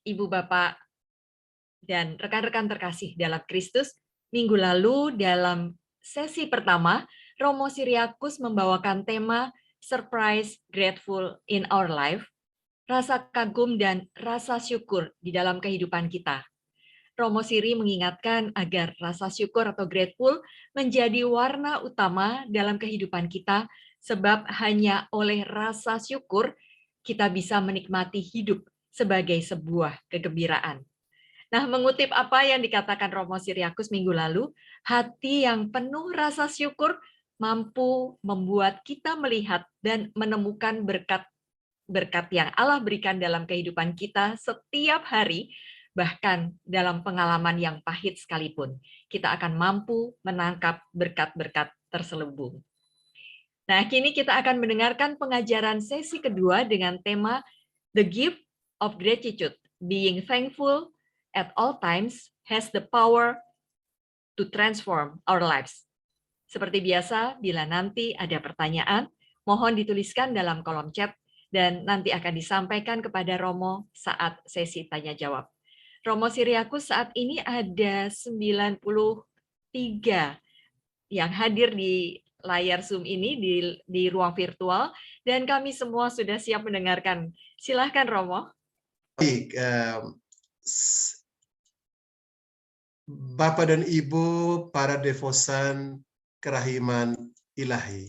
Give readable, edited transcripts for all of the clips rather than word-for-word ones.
Ibu, Bapak, dan rekan-rekan terkasih dalam Kristus, minggu lalu dalam sesi pertama, Romo Siriakus membawakan tema Surprise Grateful in Our Life, rasa kagum dan rasa syukur di dalam kehidupan kita. Romo Siri mengingatkan agar rasa syukur atau grateful menjadi warna utama dalam kehidupan kita, sebab hanya oleh rasa syukur kita bisa menikmati hidup sebagai sebuah kegembiraan. Nah, mengutip apa yang dikatakan Romo Siriakus minggu lalu, hati yang penuh rasa syukur mampu membuat kita melihat dan menemukan berkat yang Allah berikan dalam kehidupan kita setiap hari, bahkan dalam pengalaman yang pahit sekalipun, kita akan mampu menangkap berkat-berkat terselubung. Nah, kini kita akan mendengarkan pengajaran sesi kedua dengan tema The Gift of Gratitude, Being Thankful at all times has the power to transform our lives. Seperti biasa, bila nanti ada pertanyaan, mohon dituliskan dalam kolom chat dan nanti akan disampaikan kepada Romo saat sesi tanya jawab. Romo Siriakus saat ini ada 93 yang hadir di layar Zoom ini di ruang virtual dan kami semua sudah siap mendengarkan. Silahkan Romo. Baik, Bapak dan Ibu, para devosan kerahiman ilahi.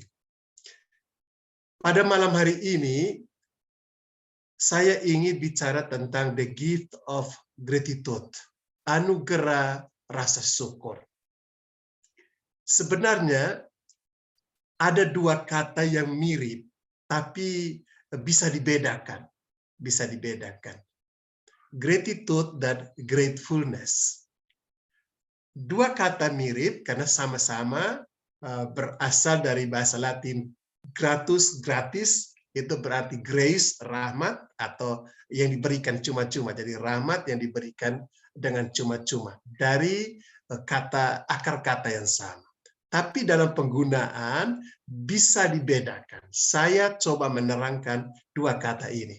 Pada malam hari ini, saya ingin bicara tentang the gift of gratitude, anugerah rasa syukur. Sebenarnya ada dua kata yang mirip, tapi bisa dibedakan. Bisa dibedakan. Gratitude dan gratefulness. Dua kata mirip karena sama-sama berasal dari bahasa Latin gratus, gratis, itu berarti grace, rahmat, atau yang diberikan cuma-cuma. Jadi rahmat yang diberikan dengan cuma-cuma. Dari akar kata yang sama. Tapi dalam penggunaan bisa dibedakan. Saya coba menerangkan dua kata ini.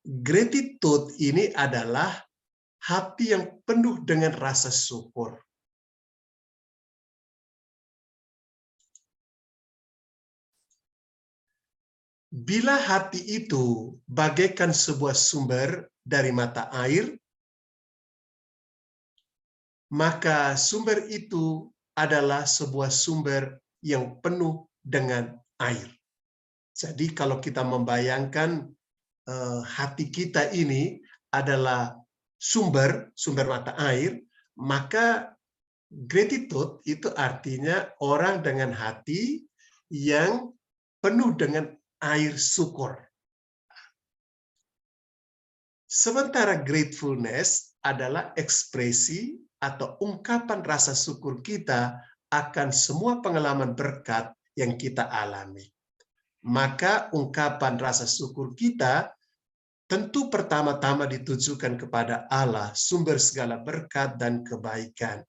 Gratitude ini adalah hati yang penuh dengan rasa syukur. Bila hati itu bagaikan sebuah sumber dari mata air, maka sumber itu adalah sebuah sumber yang penuh dengan air. Jadi kalau kita membayangkan hati kita ini adalah sumber mata air, maka gratitude itu artinya orang dengan hati yang penuh dengan air syukur. Sementara gratefulness adalah ekspresi atau ungkapan rasa syukur kita akan semua pengalaman berkat yang kita alami. Maka ungkapan rasa syukur kita tentu pertama-tama ditujukan kepada Allah, sumber segala berkat dan kebaikan.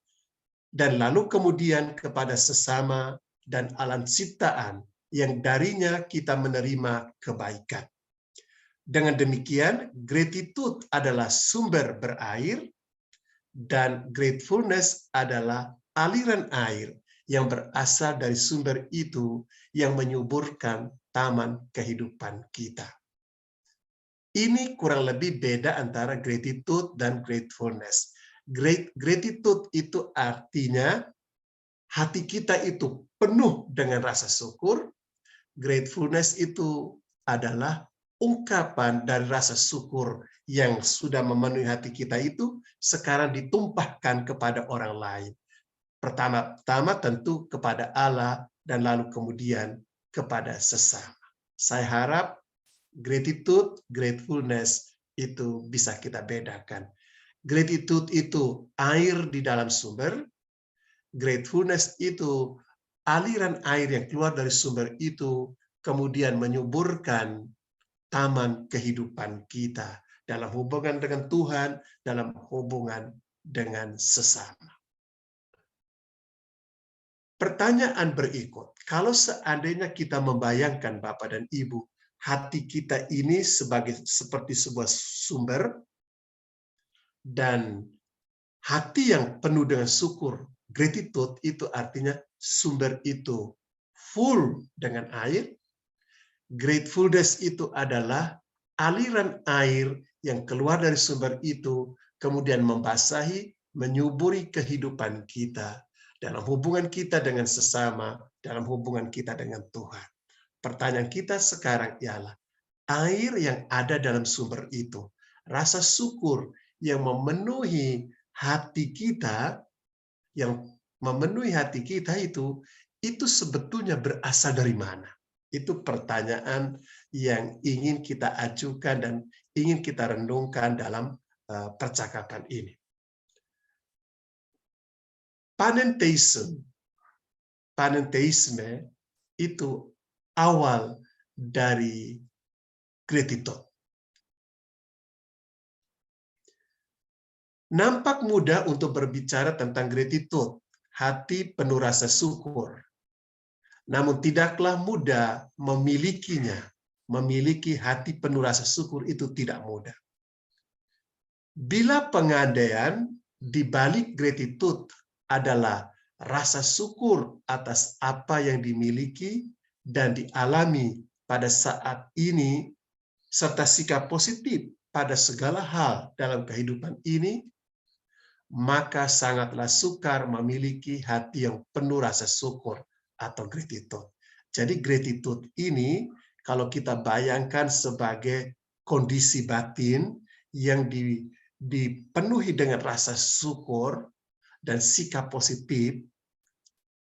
Dan lalu kemudian kepada sesama dan alam ciptaan yang darinya kita menerima kebaikan. Dengan demikian, gratitude adalah sumber berair dan gratefulness adalah aliran air yang berasal dari sumber itu yang menyuburkan taman kehidupan kita. Ini kurang lebih beda antara gratitude dan gratefulness. Gratitude itu artinya hati kita itu penuh dengan rasa syukur. Gratefulness itu adalah ungkapan dari rasa syukur yang sudah memenuhi hati kita itu sekarang ditumpahkan kepada orang lain. Pertama-tama tentu kepada Allah dan lalu kemudian kepada sesama. Saya harap gratitude, gratefulness itu bisa kita bedakan. Gratitude itu air di dalam sumber, gratefulness itu aliran air yang keluar dari sumber itu kemudian menyuburkan taman kehidupan kita dalam hubungan dengan Tuhan, dalam hubungan dengan sesama. Pertanyaan berikut, kalau seandainya kita membayangkan Bapak dan Ibu, hati kita ini seperti sebuah sumber, Dan hati yang penuh dengan syukur, gratitude, itu artinya sumber itu full dengan air. Gratefulness itu adalah aliran air yang keluar dari sumber itu, kemudian membasahi, menyuburi kehidupan kita, dalam hubungan kita dengan sesama, dalam hubungan kita dengan Tuhan. Pertanyaan kita sekarang ialah, air yang ada dalam sumber itu, rasa syukur yang memenuhi hati kita, itu sebetulnya berasal dari mana? Itu pertanyaan yang ingin kita ajukan dan ingin kita renungkan dalam percakapan ini. Panentheisme itu awal dari gratitude. Nampak mudah untuk berbicara tentang gratitude, hati penuh rasa syukur. Namun tidaklah mudah memilikinya. Memiliki hati penuh rasa syukur itu tidak mudah. Bila pengandaian di balik gratitude adalah rasa syukur atas apa yang dimiliki dan dialami pada saat ini, serta sikap positif pada segala hal dalam kehidupan ini, maka sangatlah sukar memiliki hati yang penuh rasa syukur atau gratitude. Jadi gratitude ini kalau kita bayangkan sebagai kondisi batin yang dipenuhi dengan rasa syukur dan sikap positif,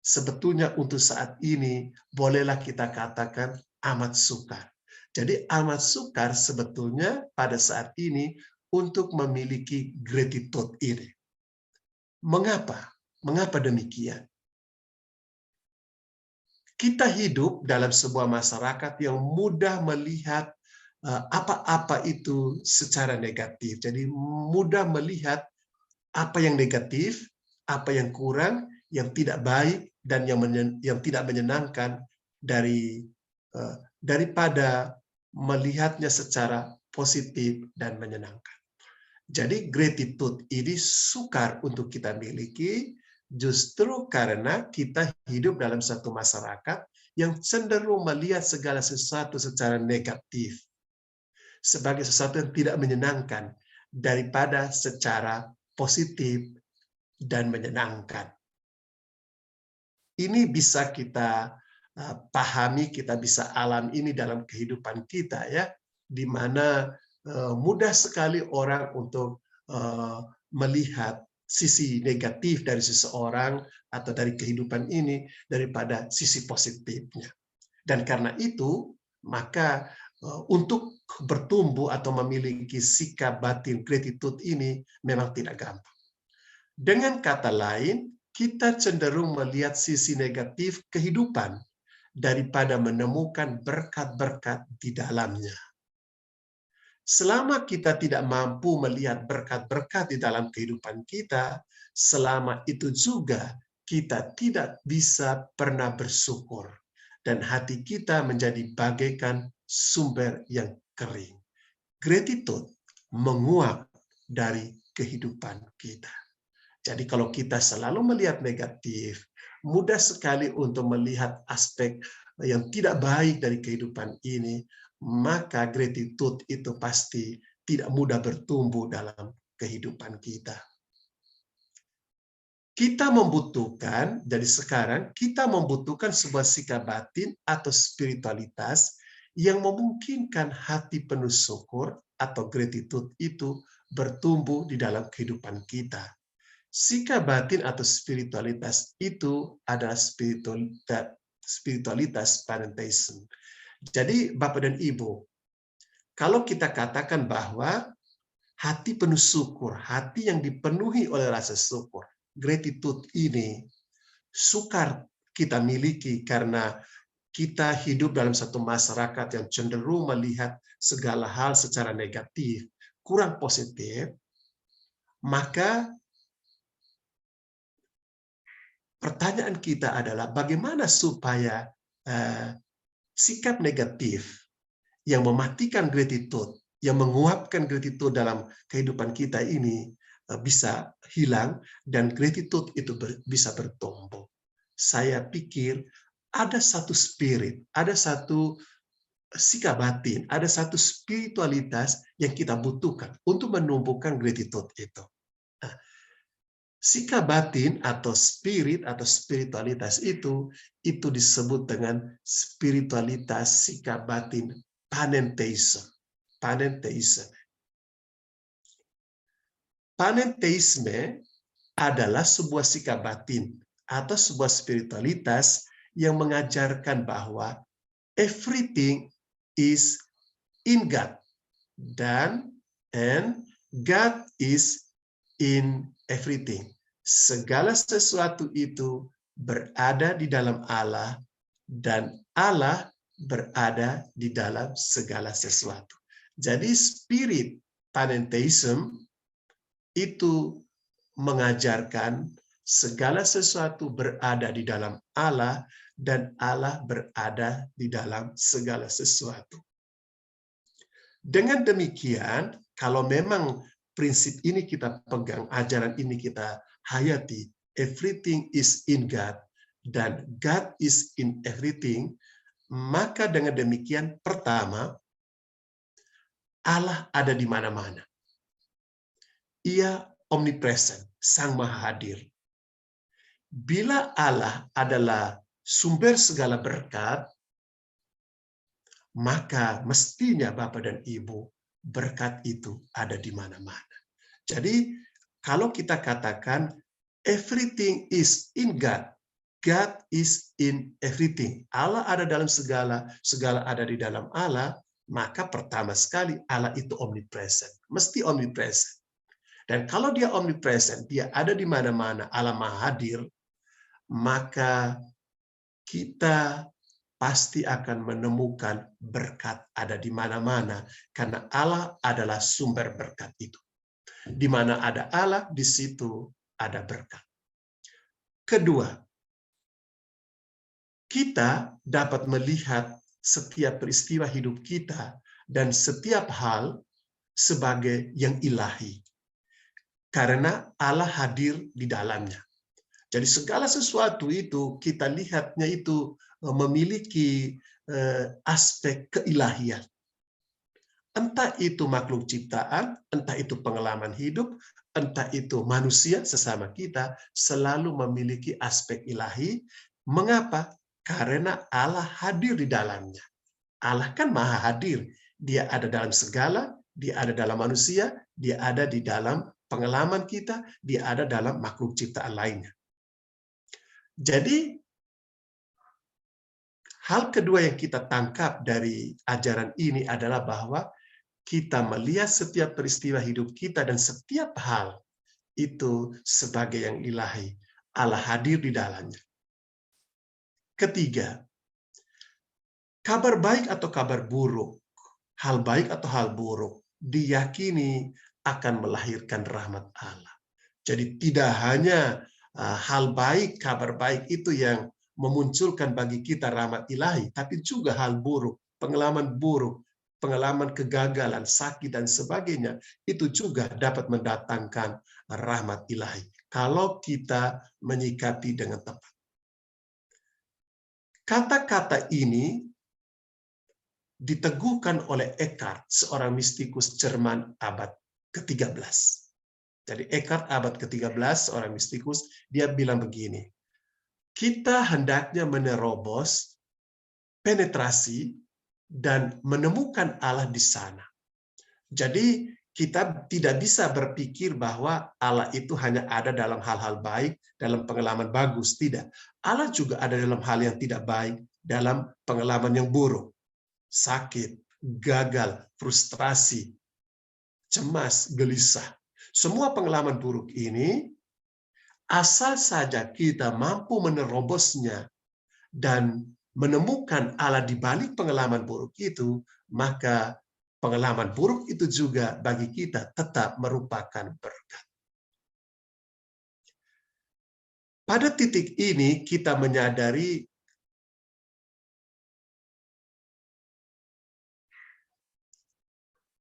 sebetulnya untuk saat ini bolehlah kita katakan amat sukar. Jadi amat sukar sebetulnya pada saat ini untuk memiliki gratitude ini. Mengapa? Mengapa demikian? Kita hidup dalam sebuah masyarakat yang mudah melihat apa-apa itu secara negatif. Jadi mudah melihat apa yang negatif, apa yang kurang, yang tidak baik, dan yang tidak menyenangkan daripada melihatnya secara positif dan menyenangkan. Jadi gratitude ini sukar untuk kita miliki, justru karena kita hidup dalam satu masyarakat yang cenderung melihat segala sesuatu secara negatif, sebagai sesuatu yang tidak menyenangkan, daripada secara positif dan menyenangkan. Ini bisa kita pahami, kita bisa alami ini dalam kehidupan kita, ya, di mana mudah sekali orang untuk melihat sisi negatif dari seseorang atau dari kehidupan ini daripada sisi positifnya. Dan karena itu, maka untuk bertumbuh atau memiliki sikap batin gratitude ini memang tidak gampang. Dengan kata lain, kita cenderung melihat sisi negatif kehidupan daripada menemukan berkat-berkat di dalamnya. Selama kita tidak mampu melihat berkat-berkat di dalam kehidupan kita, selama itu juga kita tidak bisa pernah bersyukur. Dan hati kita menjadi bagaikan sumber yang kering. Gratitude menguap dari kehidupan kita. Jadi kalau kita selalu melihat negatif, mudah sekali untuk melihat aspek yang tidak baik dari kehidupan ini, maka gratitude itu pasti tidak mudah bertumbuh dalam kehidupan kita. Kita membutuhkan, jadi sekarang kita membutuhkan sebuah sikap batin atau spiritualitas yang memungkinkan hati penuh syukur atau gratitude itu bertumbuh di dalam kehidupan kita. Sikap batin atau spiritualitas itu adalah spiritualitas panentheism. Jadi Bapak dan Ibu, kalau kita katakan bahwa hati penuh syukur, hati yang dipenuhi oleh rasa syukur, gratitude ini sukar kita miliki karena kita hidup dalam satu masyarakat yang cenderung melihat segala hal secara negatif, kurang positif, maka pertanyaan kita adalah bagaimana supaya sikap negatif yang mematikan gratitude, yang menguapkan gratitude dalam kehidupan kita ini bisa hilang dan gratitude itu bisa bertumbuh. Saya pikir ada satu spirit, ada satu sikap batin, ada satu spiritualitas yang kita butuhkan untuk menumbuhkan gratitude itu. Nah, sikap batin atau spirit atau spiritualitas itu disebut dengan spiritualitas sikap batin panentheism. Panentheism. Panentheisme adalah sebuah sikap batin atau sebuah spiritualitas yang mengajarkan bahwa everything is in God and God is in everything. Segala sesuatu itu berada di dalam Allah dan Allah berada di dalam segala sesuatu. Jadi spirit panentheism itu mengajarkan segala sesuatu berada di dalam Allah dan Allah berada di dalam segala sesuatu. Dengan demikian, kalau memang prinsip ini kita pegang, ajaran ini kita hayati, everything is in God dan God is in everything, maka dengan demikian pertama, Allah ada di mana-mana. Ia omnipresent, Sang Maha Hadir. Bila Allah adalah sumber segala berkat, maka mestinya Bapak dan Ibu, berkat itu ada di mana-mana. Jadi, kalau kita katakan everything is in God, God is in everything. Allah ada dalam segala, segala ada di dalam Allah, maka pertama sekali Allah itu omnipresent, mesti omnipresent. Dan kalau dia omnipresent, dia ada di mana-mana, Allah Maha Hadir, maka kita pasti akan menemukan berkat ada di mana-mana, karena Allah adalah sumber berkat itu. Di mana ada Allah, di situ ada berkat. Kedua, kita dapat melihat setiap peristiwa hidup kita dan setiap hal sebagai yang ilahi. Karena Allah hadir di dalamnya. Jadi segala sesuatu itu kita lihatnya itu memiliki aspek keilahian. Entah itu makhluk ciptaan, entah itu pengalaman hidup, entah itu manusia sesama kita, selalu memiliki aspek ilahi. Mengapa? Karena Allah hadir di dalamnya. Allah kan maha hadir. Dia ada dalam segala, dia ada dalam manusia, dia ada di dalam pengalaman kita, dia ada dalam makhluk ciptaan lainnya. Jadi, hal kedua yang kita tangkap dari ajaran ini adalah bahwa kita melihat setiap peristiwa hidup kita dan setiap hal itu sebagai yang ilahi. Allah hadir di dalamnya. Ketiga, kabar baik atau kabar buruk, hal baik atau hal buruk, diyakini akan melahirkan rahmat Allah. Jadi tidak hanya hal baik, kabar baik itu yang memunculkan bagi kita rahmat ilahi, tapi juga hal buruk, pengalaman kegagalan, sakit, dan sebagainya, itu juga dapat mendatangkan rahmat ilahi. Kalau kita menyikapi dengan tepat. Kata-kata ini diteguhkan oleh Eckhart, seorang mistikus Jerman abad ke-13. Jadi Eckhart abad ke-13, seorang mistikus, dia bilang begini, kita hendaknya menerobos, penetrasi, dan menemukan Allah di sana. Jadi kita tidak bisa berpikir bahwa Allah itu hanya ada dalam hal-hal baik, dalam pengalaman bagus. Tidak. Allah juga ada dalam hal yang tidak baik, dalam pengalaman yang buruk. Sakit, gagal, frustrasi, cemas, gelisah. Semua pengalaman buruk ini, asal saja kita mampu menerobosnya dan menemukan Allah di balik pengalaman buruk itu, maka pengalaman buruk itu juga bagi kita tetap merupakan berkat. Pada titik ini kita menyadari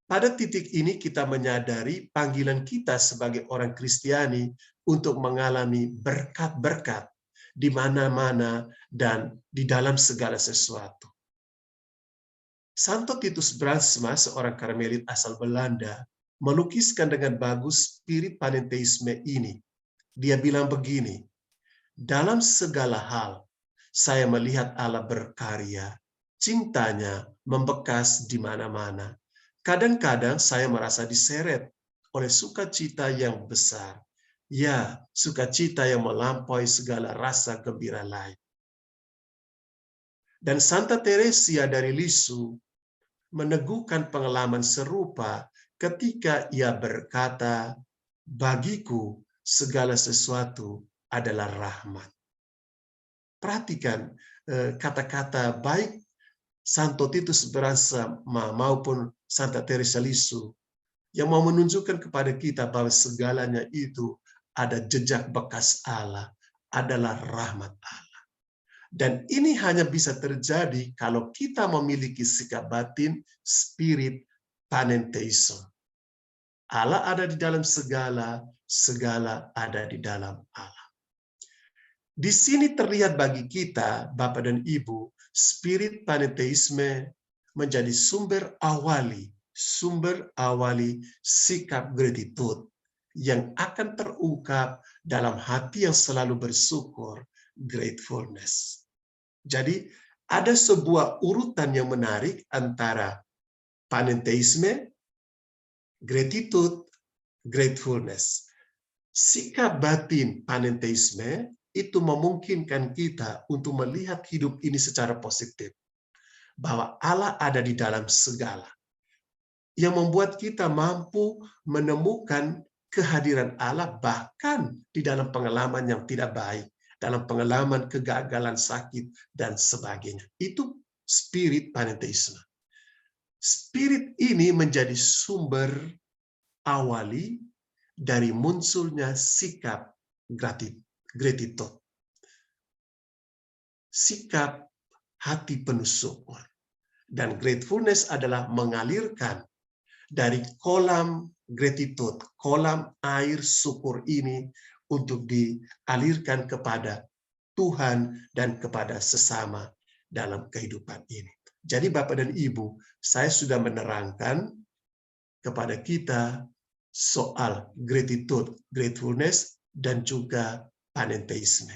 Pada titik ini kita menyadari panggilan kita sebagai orang Kristiani untuk mengalami berkat-berkat di mana-mana dan di dalam segala sesuatu. Santo Titus Brandsma, seorang Karmelit asal Belanda, melukiskan dengan bagus spirit panenteisme ini. Dia bilang begini, dalam segala hal, saya melihat Allah berkarya, cintanya membekas di mana-mana. Kadang-kadang saya merasa diseret oleh sukacita yang besar. Ya, sukacita yang melampaui segala rasa gembira lain. Dan Santa Teresia dari Lisu meneguhkan pengalaman serupa ketika ia berkata, bagiku segala sesuatu adalah rahmat. Perhatikan kata-kata baik Santo Titus Brandsma maupun Santa Teresa Lisu yang mau menunjukkan kepada kita bahwa segalanya itu ada jejak bekas Allah, adalah rahmat Allah. Dan ini hanya bisa terjadi kalau kita memiliki sikap batin spirit panenteisme. Allah ada di dalam segala, segala ada di dalam Allah. Di sini terlihat bagi kita, Bapak dan Ibu, spirit panenteisme menjadi sumber awali sikap gratitude yang akan terungkap dalam hati yang selalu bersyukur, gratefulness. Jadi ada sebuah urutan yang menarik antara panenteisme, gratitude, gratefulness. Sikap batin panenteisme itu memungkinkan kita untuk melihat hidup ini secara positif. Bahwa Allah ada di dalam segala. Yang membuat kita mampu menemukan kehadiran Allah bahkan di dalam pengalaman yang tidak baik. Dalam pengalaman kegagalan, sakit, dan sebagainya. Itu spirit panenteisme. Spirit ini menjadi sumber awali dari munculnya sikap gratitude. Sikap hati penuh syukur. Dan gratefulness adalah mengalirkan dari kolam gratitude, kolam air syukur ini untuk dialirkan kepada Tuhan dan kepada sesama dalam kehidupan ini. Jadi Bapak dan Ibu, saya sudah menerangkan kepada kita soal gratitude, gratefulness, dan juga panenteisme.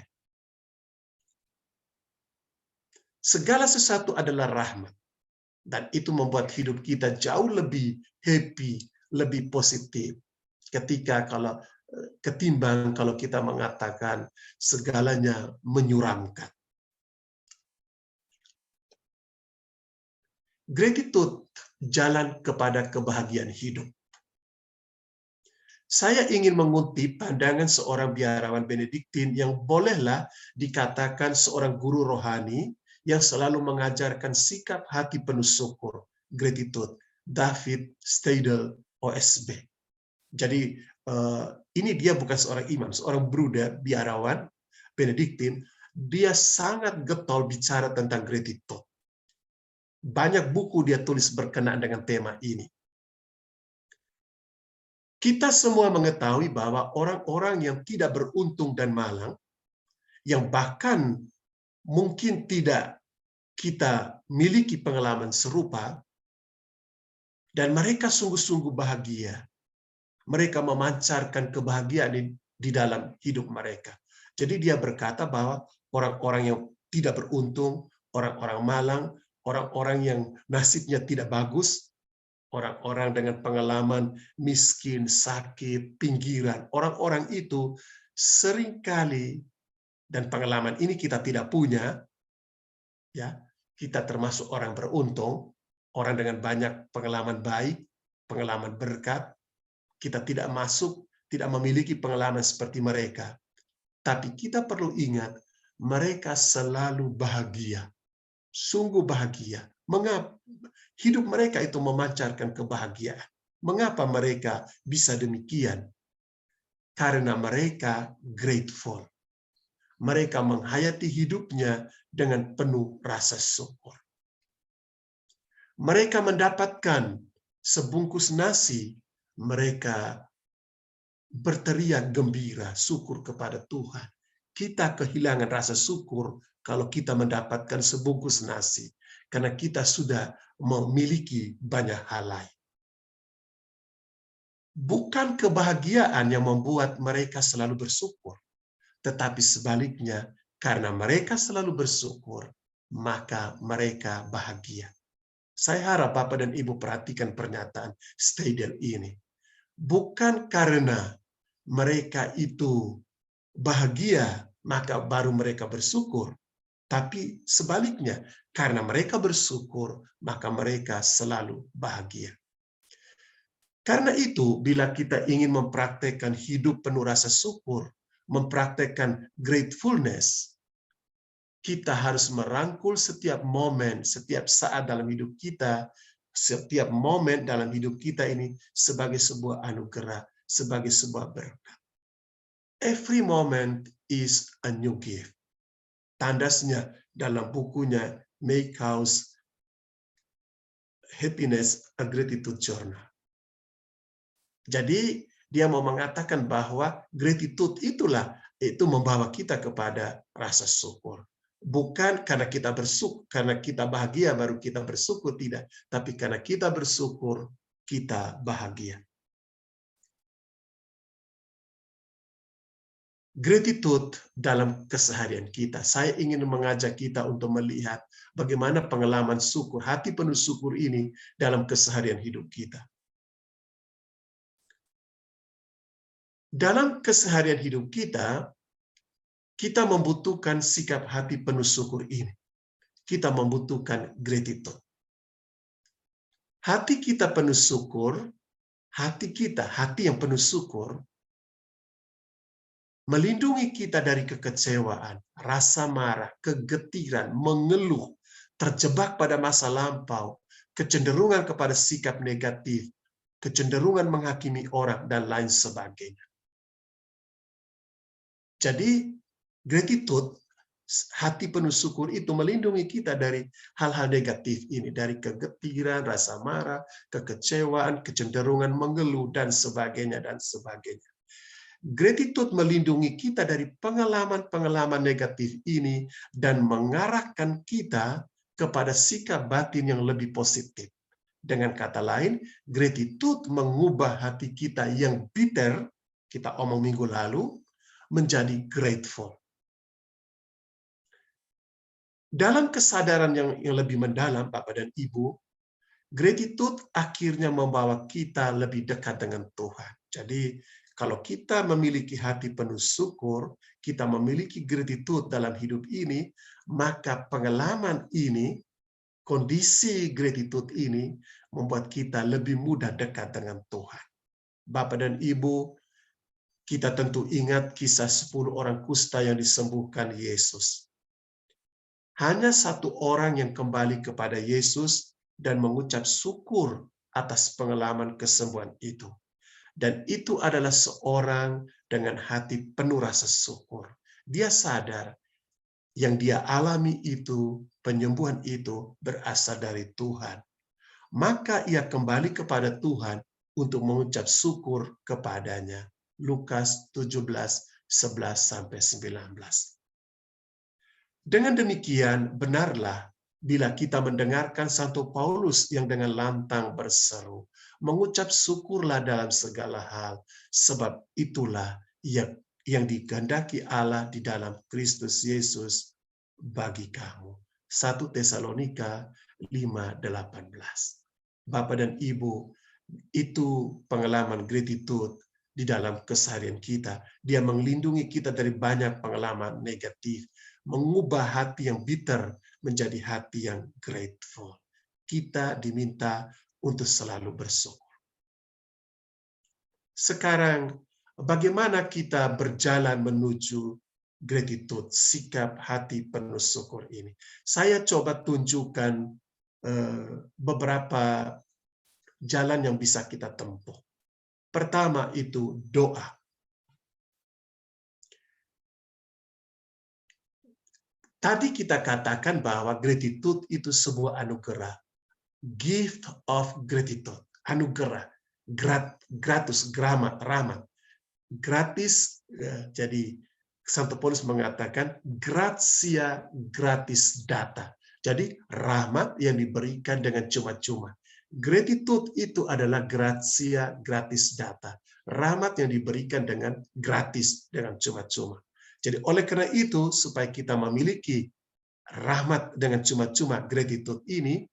Segala sesuatu adalah rahmat. Dan itu membuat hidup kita jauh lebih happy, lebih positif. Ketimbang kalau kita mengatakan segalanya menyuramkan. Gratitude, jalan kepada kebahagiaan hidup. Saya ingin mengutip pandangan seorang biarawan Benediktin yang bolehlah dikatakan seorang guru rohani yang selalu mengajarkan sikap hati penuh syukur, gratitude, David Steidl, OSB. Jadi ini dia bukan seorang imam, seorang bruder biarawan Benediktin, dia sangat getol bicara tentang gratitude. Banyak buku dia tulis berkenaan dengan tema ini. Kita semua mengetahui bahwa orang-orang yang tidak beruntung dan malang, yang bahkan mungkin tidak kita miliki pengalaman serupa, dan mereka sungguh-sungguh bahagia. Mereka memancarkan kebahagiaan di dalam hidup mereka. Jadi dia berkata bahwa orang-orang yang tidak beruntung, orang-orang malang, orang-orang yang nasibnya tidak bagus, orang-orang dengan pengalaman miskin, sakit, pinggiran, orang-orang itu seringkali, dan pengalaman ini kita tidak punya, ya, kita termasuk orang beruntung, orang dengan banyak pengalaman baik, pengalaman berkat, kita tidak memiliki pengalaman seperti mereka. Tapi kita perlu ingat, mereka selalu bahagia, sungguh bahagia. Mengapa? Hidup mereka itu memancarkan kebahagiaan. Mengapa mereka bisa demikian? Karena mereka grateful. Mereka menghayati hidupnya dengan penuh rasa syukur. Mereka mendapatkan sebungkus nasi, mereka berteriak gembira, syukur kepada Tuhan. Kita kehilangan rasa syukur kalau kita mendapatkan sebungkus nasi, karena kita sudah memiliki banyak hal lain. Bukan kebahagiaan yang membuat mereka selalu bersyukur, tetapi sebaliknya, karena mereka selalu bersyukur, maka mereka bahagia. Saya harap Bapak dan Ibu perhatikan pernyataan Steidel ini. Bukan karena mereka itu bahagia, maka baru mereka bersyukur. Tapi sebaliknya, karena mereka bersyukur, maka mereka selalu bahagia. Karena itu, bila kita ingin mempraktekkan hidup penuh rasa syukur, mempraktekkan gratefulness, kita harus merangkul setiap momen, setiap saat dalam hidup kita, setiap momen dalam hidup kita ini sebagai sebuah anugerah, sebagai sebuah berkat. Every moment is a new gift. Tandasnya dalam bukunya Make House Happiness a Gratitude Journal. Jadi dia mau mengatakan bahwa gratitude itulah itu membawa kita kepada rasa syukur. Bukan karena kita bersyukur, karena kita bahagia baru kita bersyukur, tidak. Tapi karena kita bersyukur, kita bahagia. Gratitude dalam keseharian kita. Saya ingin mengajak kita untuk melihat bagaimana pengalaman syukur, hati penuh syukur ini dalam keseharian hidup kita. Dalam keseharian hidup kita, kita membutuhkan sikap hati penuh syukur ini. Kita membutuhkan gratitude. Hati kita penuh syukur, hati yang penuh syukur, melindungi kita dari kekecewaan, rasa marah, kegetiran, mengeluh, terjebak pada masa lampau, kecenderungan kepada sikap negatif, kecenderungan menghakimi orang, dan lain sebagainya. Jadi, gratitude, hati penuh syukur itu melindungi kita dari hal-hal negatif ini, dari kegetiran, rasa marah, kekecewaan, kecenderungan mengeluh, dan sebagainya, dan sebagainya. Gratitude melindungi kita dari pengalaman-pengalaman negatif ini dan mengarahkan kita kepada sikap batin yang lebih positif. Dengan kata lain, gratitude mengubah hati kita yang bitter, kita omong minggu lalu, menjadi grateful. Dalam kesadaran yang lebih mendalam, Bapak dan Ibu, gratitude akhirnya membawa kita lebih dekat dengan Tuhan. Jadi, kalau kita memiliki hati penuh syukur, kita memiliki gratitude dalam hidup ini, maka pengalaman ini, kondisi gratitude ini, membuat kita lebih mudah dekat dengan Tuhan. Bapak dan Ibu, kita tentu ingat kisah 10 orang kusta yang disembuhkan Yesus. Hanya satu orang yang kembali kepada Yesus dan mengucap syukur atas pengalaman kesembuhan itu. Dan itu adalah seorang dengan hati penuh rasa syukur. Dia sadar yang dia alami itu, penyembuhan itu berasal dari Tuhan. Maka ia kembali kepada Tuhan untuk mengucap syukur kepadanya. Lukas 17:11-19. Dengan demikian, benarlah bila kita mendengarkan Santo Paulus yang dengan lantang berseru, mengucap syukurlah dalam segala hal, sebab itulah yang digandaki Allah di dalam Kristus Yesus bagi kamu. 1 Tesalonika 5:18. Bapak dan Ibu, itu pengalaman gratitude di dalam keseharian kita. Dia melindungi kita dari banyak pengalaman negatif, mengubah hati yang bitter menjadi hati yang grateful. Kita diminta untuk selalu bersyukur. Sekarang, bagaimana kita berjalan menuju gratitude, sikap hati penuh syukur ini? Saya coba tunjukkan beberapa jalan yang bisa kita tempuh. Pertama itu doa. Tadi kita katakan bahwa gratitude itu sebuah anugerah. Gift of gratitude. anugerah, gratus, rahmat. Gratis, jadi Santo Paulus mengatakan gratia gratis data. Jadi rahmat yang diberikan dengan cuma-cuma. Gratitude itu adalah gratia gratis data. Rahmat yang diberikan dengan gratis, dengan cuma-cuma. Jadi oleh karena itu, supaya kita memiliki rahmat dengan cuma-cuma, gratitude ini,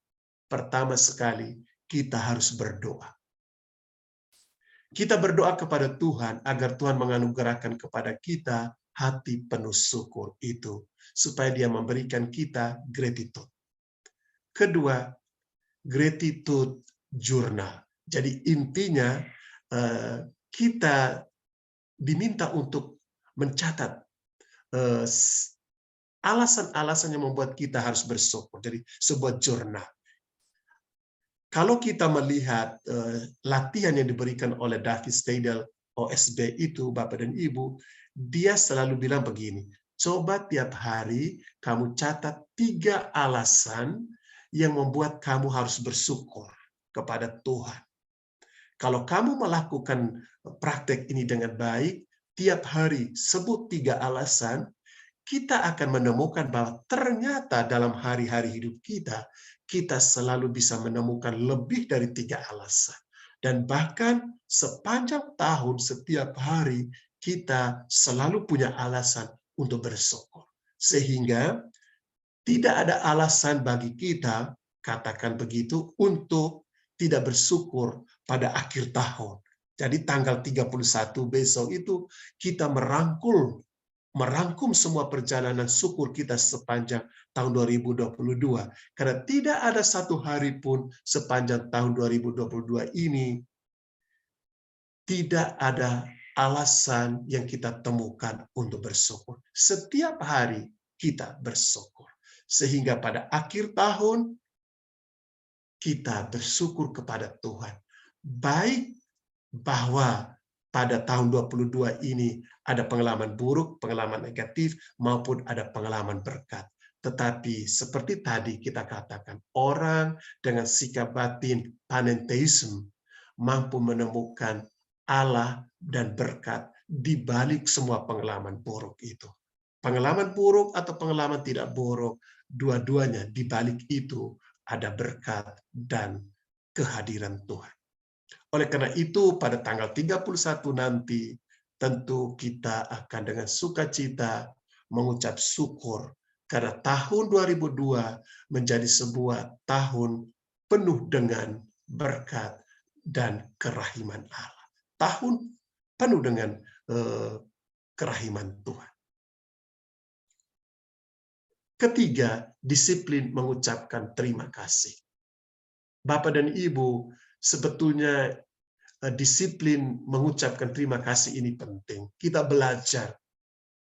pertama sekali kita harus berdoa. Kita berdoa kepada Tuhan agar Tuhan menganugerahkan kepada kita hati penuh syukur itu, supaya Dia memberikan kita gratitude. Kedua, gratitude journal. Jadi intinya kita diminta untuk mencatat alasan-alasan yang membuat kita harus bersyukur. Jadi sebuah jurnal. Kalau kita melihat latihan yang diberikan oleh David Steidel, OSB itu, Bapak dan Ibu, dia selalu bilang begini, coba tiap hari kamu catat 3 alasan yang membuat kamu harus bersyukur kepada Tuhan. Kalau kamu melakukan praktek ini dengan baik, tiap hari sebut 3 alasan, kita akan menemukan bahwa ternyata dalam hari-hari hidup kita selalu bisa menemukan lebih dari 3 alasan. Dan bahkan sepanjang tahun, setiap hari, kita selalu punya alasan untuk bersyukur. Sehingga tidak ada alasan bagi kita, katakan begitu, untuk tidak bersyukur pada akhir tahun. Jadi tanggal 31 besok itu kita merangkum semua perjalanan syukur kita sepanjang tahun 2022. Karena tidak ada satu hari pun sepanjang tahun 2022 ini tidak ada alasan yang kita temukan untuk bersyukur. Setiap hari kita bersyukur. Sehingga pada akhir tahun kita bersyukur kepada Tuhan. Baik bahwa pada tahun 22 ini ada pengalaman buruk, pengalaman negatif, maupun ada pengalaman berkat. Tetapi seperti tadi kita katakan, orang dengan sikap batin panentheism mampu menemukan Allah dan berkat di balik semua pengalaman buruk itu. Pengalaman buruk atau pengalaman tidak buruk, dua-duanya di balik itu ada berkat dan kehadiran Tuhan. Oleh karena itu, pada tanggal 31 nanti, tentu kita akan dengan sukacita mengucap syukur karena tahun 2002 menjadi sebuah tahun penuh dengan berkat dan kerahiman Allah. Tahun penuh dengan kerahiman Tuhan. Ketiga, disiplin mengucapkan terima kasih. Bapak dan Ibu, sebetulnya disiplin mengucapkan terima kasih ini penting. Kita belajar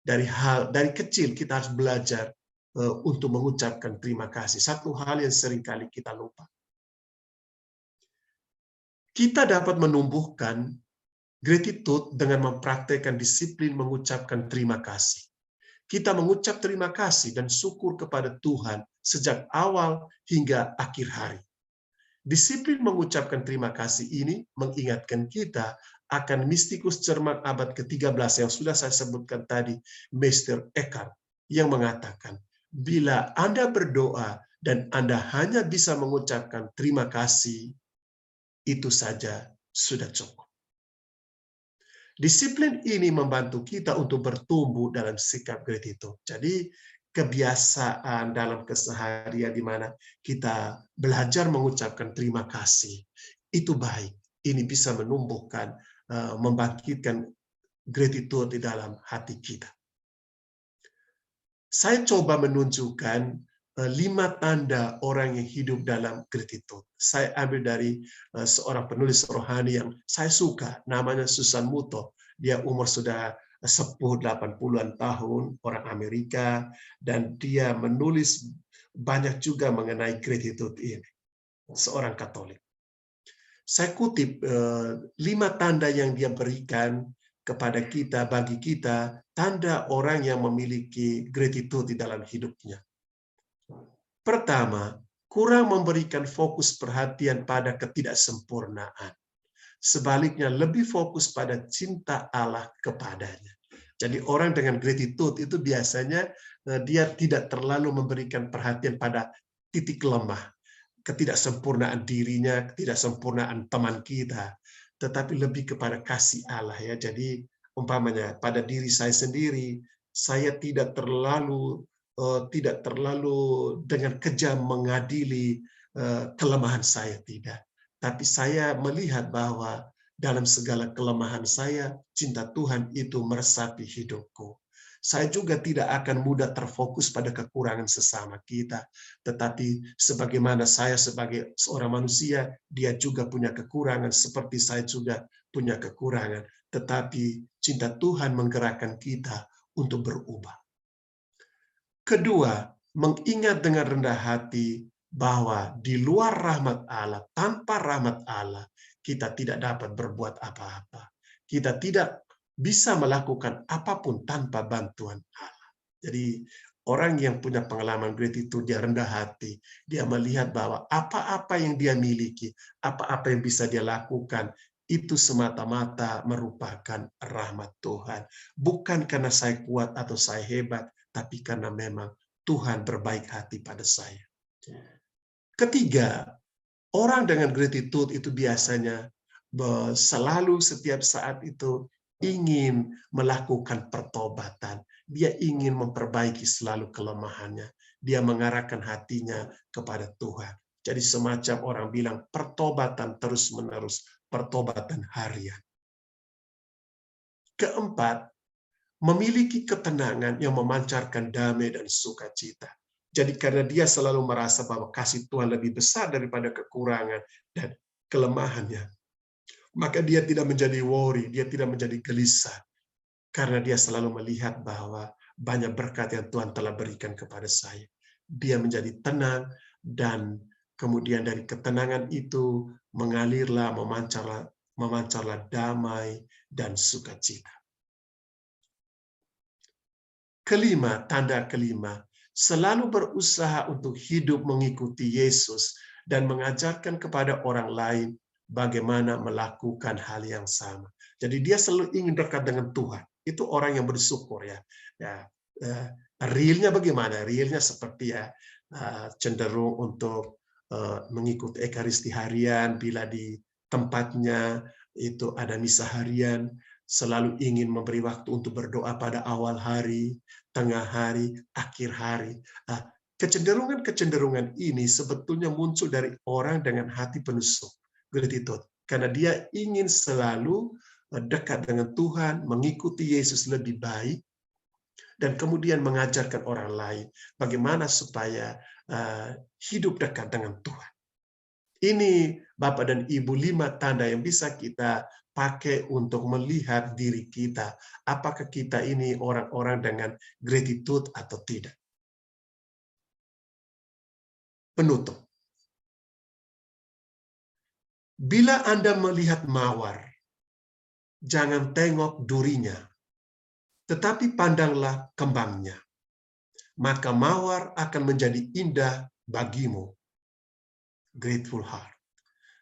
dari kecil kita harus belajar untuk mengucapkan terima kasih. Satu hal yang seringkali kita lupa. Kita dapat menumbuhkan gratitude dengan mempraktekkan disiplin mengucapkan terima kasih. Kita mengucap terima kasih dan syukur kepada Tuhan sejak awal hingga akhir hari. Disiplin mengucapkan terima kasih ini mengingatkan kita akan mistikus Jerman abad ke-13 yang sudah saya sebutkan tadi, Meister Eckhart, yang mengatakan, bila Anda berdoa dan Anda hanya bisa mengucapkan terima kasih, itu saja sudah cukup. Disiplin ini membantu kita untuk bertumbuh dalam sikap gratitude. Jadi kebiasaan dalam keseharian di mana kita belajar mengucapkan terima kasih, itu baik. Ini bisa menumbuhkan, membangkitkan gratitude di dalam hati kita. Saya coba menunjukkan 5 tanda orang yang hidup dalam gratitude. Saya ambil dari seorang penulis rohani yang saya suka, namanya Susan Muto. Dia umur sudah sepuh 80-an tahun, orang Amerika, dan dia menulis banyak juga mengenai gratitude ini. Seorang Katolik. Saya kutip 5 tanda yang dia berikan kepada kita, bagi kita, tanda orang yang memiliki gratitude di dalam hidupnya. Pertama, kurang memberikan fokus perhatian pada ketidaksempurnaan. Sebaliknya lebih fokus pada cinta Allah kepadanya. Jadi orang dengan gratitude itu biasanya dia tidak terlalu memberikan perhatian pada titik lemah, ketidaksempurnaan dirinya, ketidaksempurnaan teman kita, tetapi lebih kepada kasih Allah ya. Jadi umpamanya pada diri saya sendiri, saya tidak terlalu dengan kejam mengadili kelemahan saya, tidak. Tapi saya melihat bahwa dalam segala kelemahan saya, cinta Tuhan itu meresapi hidupku. Saya juga tidak akan mudah terfokus pada kekurangan sesama kita. Tetapi sebagaimana saya sebagai seorang manusia, dia juga punya kekurangan seperti saya juga punya kekurangan. Tetapi cinta Tuhan menggerakkan kita untuk berubah. Kedua, mengingat dengan rendah hati bahwa di luar rahmat Allah, tanpa rahmat Allah, kita tidak dapat berbuat apa-apa. Kita tidak bisa melakukan apapun tanpa bantuan Allah. Jadi orang yang punya pengalaman gratitude, dia rendah hati. Dia melihat bahwa apa-apa yang dia miliki, apa-apa yang bisa dia lakukan, itu semata-mata merupakan rahmat Tuhan. Bukan karena saya kuat atau saya hebat, tapi karena memang Tuhan berbaik hati pada saya. Ketiga, orang dengan gratitude itu biasanya selalu setiap saat itu ingin melakukan pertobatan. Dia ingin memperbaiki selalu kelemahannya. Dia mengarahkan hatinya kepada Tuhan. Jadi semacam orang bilang pertobatan terus-menerus, pertobatan harian. Keempat, memiliki ketenangan yang memancarkan damai dan sukacita. Jadi karena dia selalu merasa bahwa kasih Tuhan lebih besar daripada kekurangan dan kelemahannya, maka dia tidak menjadi worry, dia tidak menjadi gelisah. Karena dia selalu melihat bahwa banyak berkat yang Tuhan telah berikan kepada saya. Dia menjadi tenang dan kemudian dari ketenangan itu mengalirlah, memancarlah damai dan sukacita. Kelima, tanda kelima, selalu berusaha untuk hidup mengikuti Yesus dan mengajarkan kepada orang lain bagaimana melakukan hal yang sama. Jadi dia selalu ingin dekat dengan Tuhan. Itu orang yang bersyukur ya. Realnya bagaimana? Realnya seperti cenderung untuk mengikuti Ekaristi harian bila di tempatnya itu ada misa harian, selalu ingin memberi waktu untuk berdoa pada awal hari, tengah hari, akhir hari. Kecenderungan-kecenderungan ini sebetulnya muncul dari orang dengan hati penuh gratitude. Karena dia ingin selalu dekat dengan Tuhan, mengikuti Yesus lebih baik, dan kemudian mengajarkan orang lain bagaimana supaya hidup dekat dengan Tuhan. Ini Bapak dan Ibu 5 tanda yang bisa kita pakai untuk melihat diri kita. Apakah kita ini orang-orang dengan gratitude atau tidak. Penutup. Bila Anda melihat mawar, jangan tengok durinya, tetapi pandanglah kembangnya. Maka mawar akan menjadi indah bagimu. Grateful heart.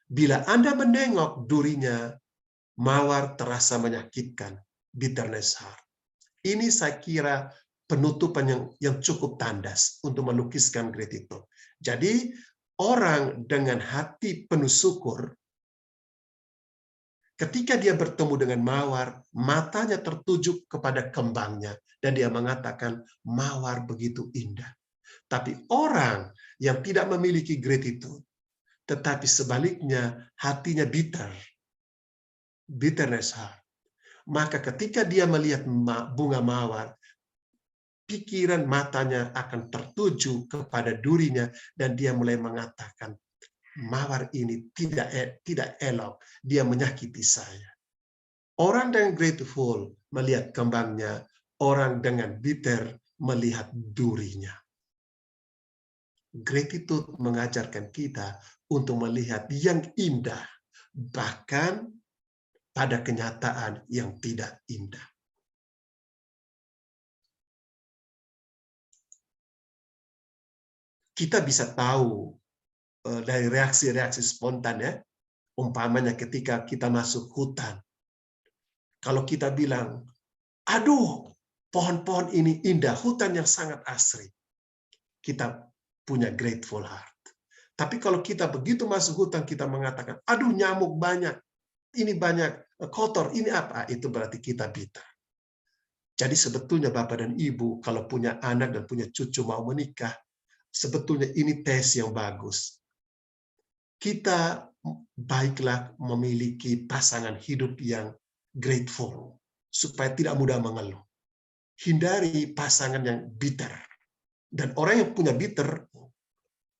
Bila Anda menengok durinya, mawar terasa menyakitkan, bitterness heart. Ini saya kira penutupan yang cukup tandas untuk melukiskan gratitude. Jadi orang dengan hati penuh syukur, ketika dia bertemu dengan mawar, matanya tertuju kepada kembangnya dan dia mengatakan mawar begitu indah. Tapi orang yang tidak memiliki gratitude, tetapi sebaliknya hatinya bitterness heart. Maka ketika dia melihat bunga mawar, pikiran matanya akan tertuju kepada durinya dan dia mulai mengatakan, mawar ini tidak elok, dia menyakiti saya. Orang dengan grateful melihat kembangnya, orang dengan bitter melihat durinya. Gratitude mengajarkan kita untuk melihat yang indah, bahkan pada kenyataan yang tidak indah. Kita bisa tahu dari reaksi-reaksi spontan ya. Umpamanya ketika kita masuk hutan. Kalau kita bilang, aduh, pohon-pohon ini indah, hutan yang sangat asri. Kita punya grateful heart. Tapi kalau kita begitu masuk hutan, kita mengatakan, aduh nyamuk banyak, ini banyak kotor, ini apa? Itu berarti kita bitter. Jadi sebetulnya Bapak dan Ibu, kalau punya anak dan punya cucu mau menikah, sebetulnya ini tes yang bagus. Kita baiklah memiliki pasangan hidup yang grateful, supaya tidak mudah mengeluh. Hindari pasangan yang bitter. Dan orang yang punya bitter,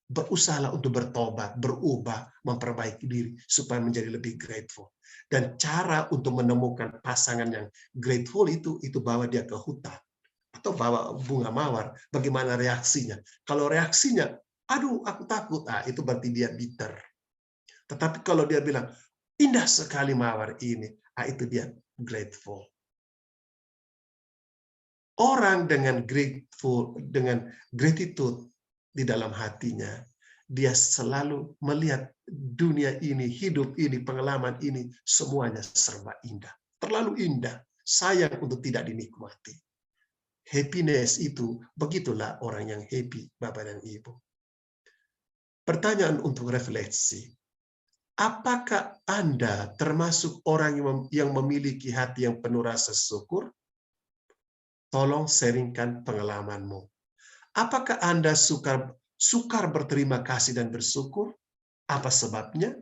berusahalah untuk bertobat, berubah, memperbaiki diri, supaya menjadi lebih grateful. Dan cara untuk menemukan pasangan yang grateful itu bawa dia ke hutan. Atau bawa bunga mawar, bagaimana reaksinya. Kalau reaksinya, aduh aku takut, itu berarti dia bitter. Tetapi kalau dia bilang, indah sekali mawar ini, itu dia grateful. Orang dengan gratitude di dalam hatinya, dia selalu melihat dunia ini, hidup ini, pengalaman ini, semuanya serba indah. Terlalu indah, sayang untuk tidak dinikmati. Happiness itu, begitulah orang yang happy, Bapak dan Ibu. Pertanyaan untuk refleksi. Apakah Anda termasuk orang yang memiliki hati yang penuh rasa syukur? Tolong sharingkan pengalamanmu. Apakah Anda sukar berterima kasih dan bersyukur? Apa sebabnya?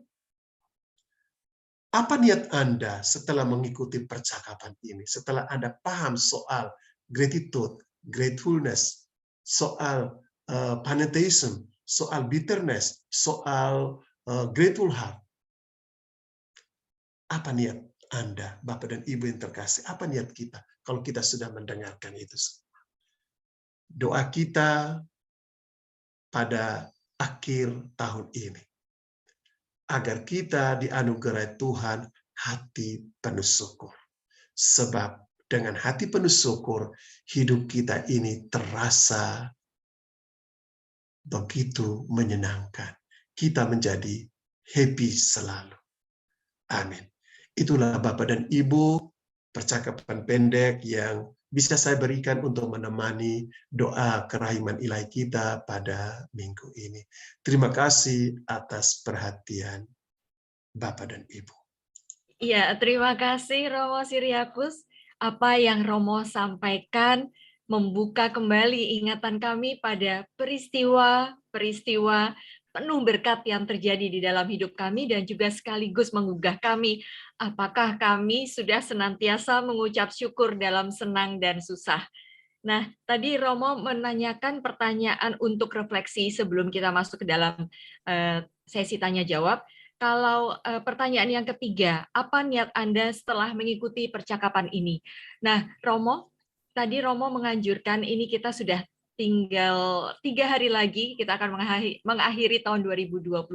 Apa niat Anda setelah mengikuti percakapan ini? Setelah Anda paham soal gratitude, gratefulness, soal pantheism, soal bitterness, soal grateful heart. Apa niat Anda, Bapak dan Ibu yang terkasih? Apa niat kita kalau kita sudah mendengarkan itu? Doa kita pada akhir tahun ini, agar kita dianugerahi Tuhan hati penuh syukur. Sebab dengan hati penuh syukur, hidup kita ini terasa begitu menyenangkan. Kita menjadi happy selalu. Amin. Itulah Bapak dan Ibu, percakapan pendek yang bisa saya berikan untuk menemani doa kerahiman ilahi kita pada minggu ini. Terima kasih atas perhatian Bapak dan Ibu. Iya, terima kasih Romo Siriakus. Apa yang Romo sampaikan membuka kembali ingatan kami pada peristiwa-peristiwa penuh berkat yang terjadi di dalam hidup kami dan juga sekaligus menggugah kami. Apakah kami sudah senantiasa mengucap syukur dalam senang dan susah? Nah, tadi Romo menanyakan pertanyaan untuk refleksi sebelum kita masuk ke dalam sesi tanya jawab. Kalau pertanyaan yang ketiga, apa niat Anda setelah mengikuti percakapan ini? Nah, tadi Romo menganjurkan ini kita sudah tinggal 3 hari lagi, kita akan mengakhiri tahun 2022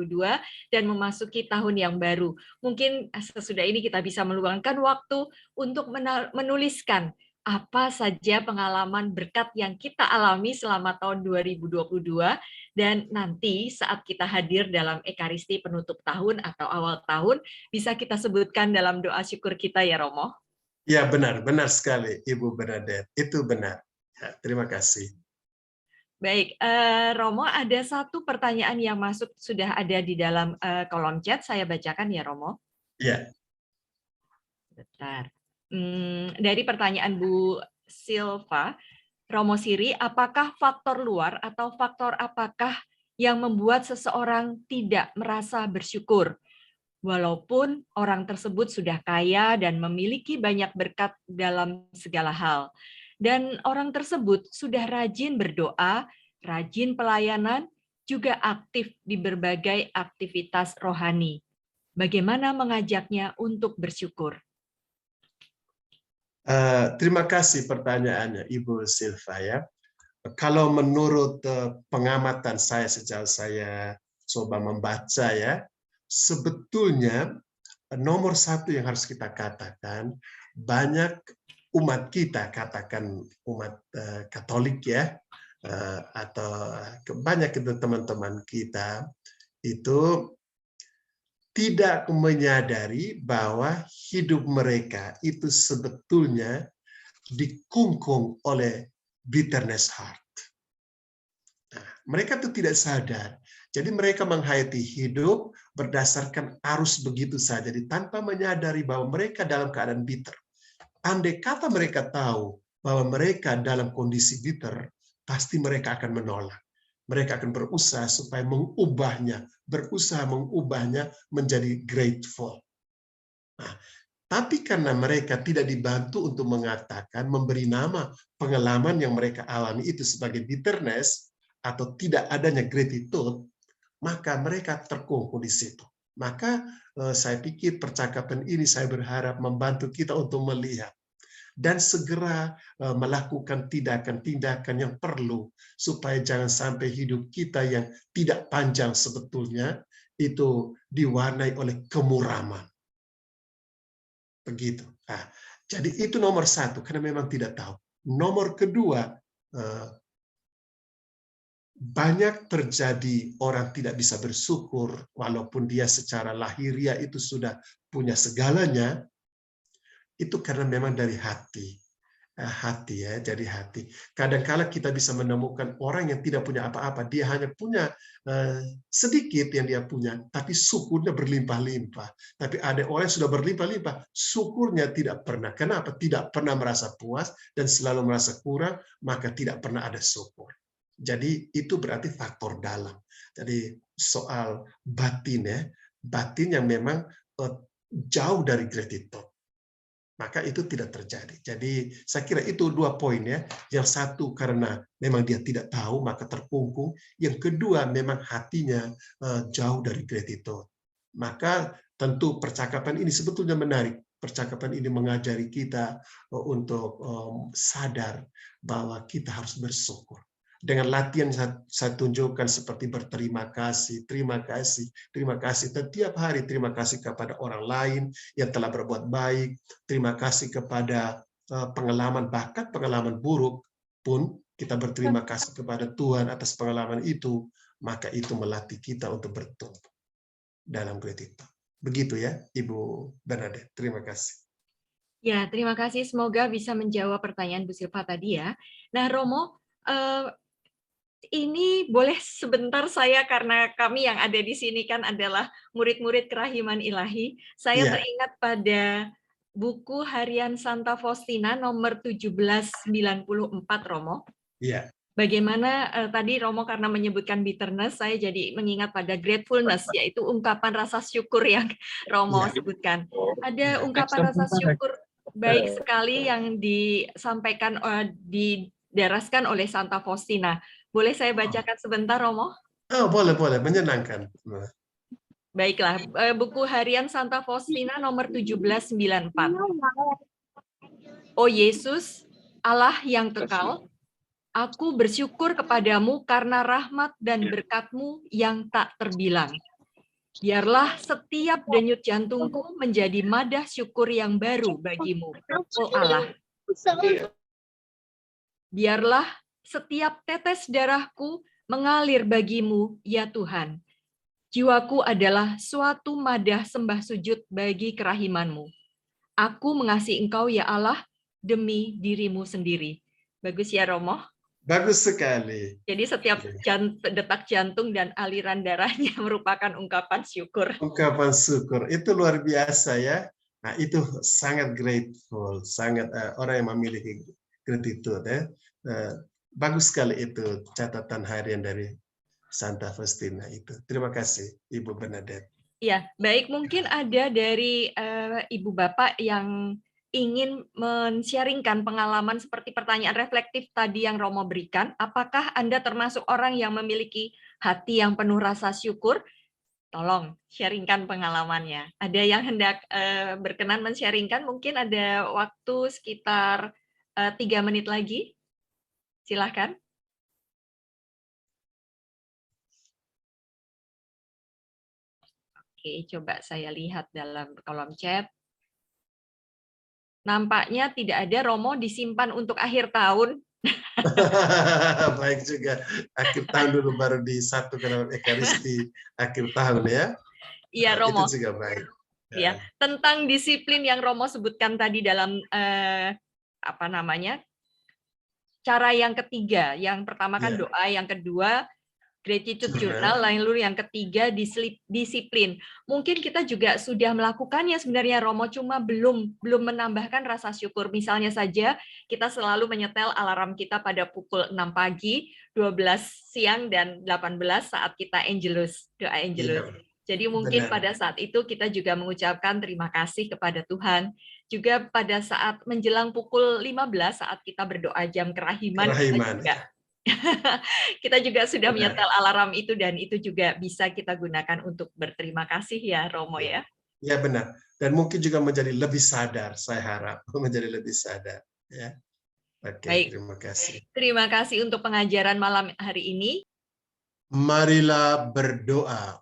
dan memasuki tahun yang baru. Mungkin sesudah ini kita bisa meluangkan waktu untuk menuliskan apa saja pengalaman berkat yang kita alami selama tahun 2022 dan nanti saat kita hadir dalam Ekaristi penutup tahun atau awal tahun bisa kita sebutkan dalam doa syukur kita ya Romo. Ya benar sekali Ibu Bernadette, itu benar. Ya, terima kasih. Baik, Romo ada satu pertanyaan yang masuk sudah ada di dalam kolom chat, saya bacakan ya Romo. Ya. Bentar. Dari pertanyaan Bu Silva, Romo Siri, apakah faktor luar atau faktor apakah yang membuat seseorang tidak merasa bersyukur? Walaupun orang tersebut sudah kaya dan memiliki banyak berkat dalam segala hal. Dan orang tersebut sudah rajin berdoa, rajin pelayanan, juga aktif di berbagai aktivitas rohani. Bagaimana mengajaknya untuk bersyukur? Terima kasih pertanyaannya Ibu Silva ya. Kalau menurut pengamatan saya sejak saya coba membaca ya, sebetulnya nomor satu yang harus kita katakan, banyak umat kita, katakan umat Katolik ya, atau banyak teman-teman kita itu tidak menyadari bahwa hidup mereka itu sebetulnya dikungkung oleh bitterness heart. Nah, mereka itu tidak sadar. Jadi mereka menghayati hidup berdasarkan arus begitu saja, jadi tanpa menyadari bahwa mereka dalam keadaan bitter. Andai kata mereka tahu bahwa mereka dalam kondisi bitter, pasti mereka akan menolak. Mereka akan berusaha supaya berusaha mengubahnya menjadi grateful. Nah, tapi karena mereka tidak dibantu untuk mengatakan, memberi nama pengalaman yang mereka alami itu sebagai bitterness, atau tidak adanya gratitude, maka mereka terkungkung di situ. Maka saya pikir percakapan ini saya berharap membantu kita untuk melihat dan segera melakukan tindakan-tindakan yang perlu supaya jangan sampai hidup kita yang tidak panjang sebetulnya itu diwarnai oleh kemuraman. Begitu. Nah, jadi itu nomor satu, karena memang tidak tahu. Nomor kedua, banyak terjadi orang tidak bisa bersyukur, walaupun dia secara lahiriah itu sudah punya segalanya, itu karena memang dari hati. Hati ya, jadi hati. Kadang-kala kita bisa menemukan orang yang tidak punya apa-apa, dia hanya punya sedikit yang dia punya, tapi syukurnya berlimpah-limpah. Tapi ada orang yang sudah berlimpah-limpah, syukurnya tidak pernah. Kenapa? Tidak pernah merasa puas dan selalu merasa kurang, maka tidak pernah ada syukur. Jadi itu berarti faktor dalam. Jadi soal batin ya, batin yang memang jauh dari gratitude, maka itu tidak terjadi. Jadi saya kira itu dua poin ya. Yang satu karena memang dia tidak tahu maka terkungkung. Yang kedua memang hatinya jauh dari gratitude. Maka tentu percakapan ini sebetulnya menarik. Percakapan ini mengajari kita untuk sadar bahwa kita harus bersyukur. Dengan latihan saya tunjukkan seperti berterima kasih, terima kasih, terima kasih. Setiap hari terima kasih kepada orang lain yang telah berbuat baik, terima kasih kepada pengalaman, bahkan pengalaman buruk pun kita berterima kasih kepada Tuhan atas pengalaman itu, maka itu melatih kita untuk bertumbuh dalam gratitude. Begitu ya, Ibu Bernadette. Terima kasih. Ya, terima kasih. Semoga bisa menjawab pertanyaan Bu Silva tadi ya. Nah, Romo, ini boleh sebentar saya, karena kami yang ada di sini kan adalah murid-murid Kerahiman Ilahi. Saya teringat pada buku harian Santa Faustina nomor 1794, Romo. Iya. Bagaimana tadi Romo karena menyebutkan bitterness, saya jadi mengingat pada gratefulness, yaitu ungkapan rasa syukur yang Romo sebutkan. Ada ungkapan rasa syukur baik sekali yang disampaikan, didaraskan oleh Santa Faustina. Boleh saya bacakan sebentar, Romo? Oh, boleh, menyenangkan. Baiklah, buku harian Santa Faustina nomor 1794. Oh Yesus, Allah yang kekal, aku bersyukur kepadamu karena rahmat dan berkat-Mu yang tak terbilang. Biarlah setiap denyut jantungku menjadi madah syukur yang baru bagimu, oh Allah. Biarlah setiap tetes darahku mengalir bagimu, ya Tuhan. Jiwaku adalah suatu madah sembah sujud bagi kerahiman-Mu. Aku mengasihi Engkau, ya Allah, demi dirimu sendiri. Bagus ya, Romo? Bagus sekali. Jadi setiap detak jantung dan aliran darahnya merupakan ungkapan syukur. Ungkapan syukur, itu luar biasa ya. Nah, itu sangat grateful, sangat orang yang memiliki gratitude ya. Bagus sekali itu catatan harian dari Santa Faustina itu. Terima kasih, Ibu Bernadette. Ya, baik, mungkin ada dari Ibu Bapak yang ingin men-sharingkan pengalaman seperti pertanyaan reflektif tadi yang Romo berikan. Apakah Anda termasuk orang yang memiliki hati yang penuh rasa syukur? Tolong sharingkan pengalamannya. Ada yang hendak berkenan men-sharingkan? Mungkin ada waktu sekitar 3 menit lagi. Silakan. Oke, coba saya lihat dalam kolom chat. Nampaknya tidak ada. Romo disimpan untuk akhir tahun. Baik juga. Akhir tahun dulu baru disatukan dalam Ekaristi akhir tahun ya. Iya, Itu Romo. juga baik. Ya, tentang disiplin yang Romo sebutkan tadi dalam apa namanya? Cara yang ketiga. Yang pertama kan Ya. doa, yang kedua gratitude journal, lalu yang ketiga disiplin. Mungkin kita juga sudah melakukannya sebenarnya, Romo, cuma belum menambahkan rasa syukur. Misalnya saja kita selalu menyetel alarm kita pada pukul 6 pagi, 12 siang, dan 18 saat kita Angelus, doa Angelus. Ya, Jadi mungkin pada saat itu kita juga mengucapkan terima kasih kepada Tuhan. Juga pada saat menjelang pukul 15 saat kita berdoa jam kerahiman, kita juga sudah menyetel alarm itu, dan itu juga bisa kita gunakan untuk berterima kasih ya, Romo ya. Ya benar. Dan mungkin juga menjadi lebih sadar, saya harap menjadi lebih sadar. Ya. Oke, Baik. terima kasih. Terima kasih untuk pengajaran malam hari ini. Marilah berdoa.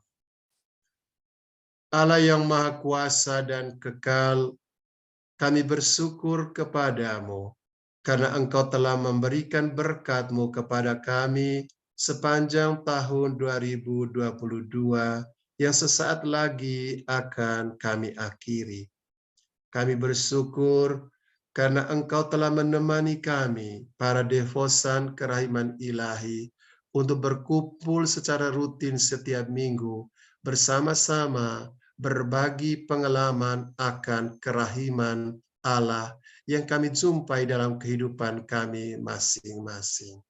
Allah yang Maha Kuasa dan Kekal, kami bersyukur kepadamu karena Engkau telah memberikan berkat-Mu kepada kami sepanjang tahun 2022 yang sesaat lagi akan kami akhiri. Kami bersyukur karena Engkau telah menemani kami, para devosan kerahiman ilahi, untuk berkumpul secara rutin setiap minggu, bersama-sama berbagi pengalaman akan kerahiman Allah yang kami jumpai dalam kehidupan kami masing-masing.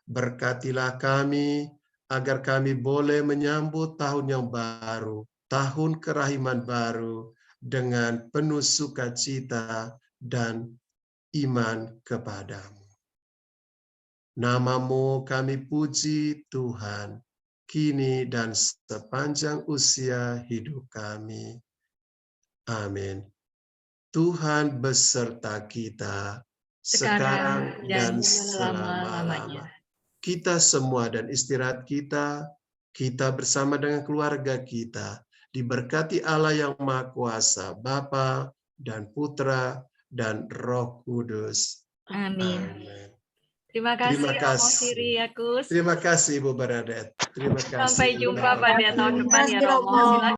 Berkatilah kami agar kami boleh menyambut tahun yang baru, tahun kerahiman baru, dengan penuh sukacita dan iman kepadamu. Namamu kami puji Tuhan, kini dan sepanjang usia hidup kami. Amin. Tuhan beserta kita, sekarang dan selama-lamanya. Kita semua dan istirahat kita bersama dengan keluarga kita, diberkati Allah yang Maha Kuasa, Bapa dan Putra dan Roh Kudus. Amin. Terima kasih, Romo Siriakus. Terima kasih, Ibu Bernadette. Terima kasih. Sampai jumpa pada tahun depan ya, Romo. Silakan.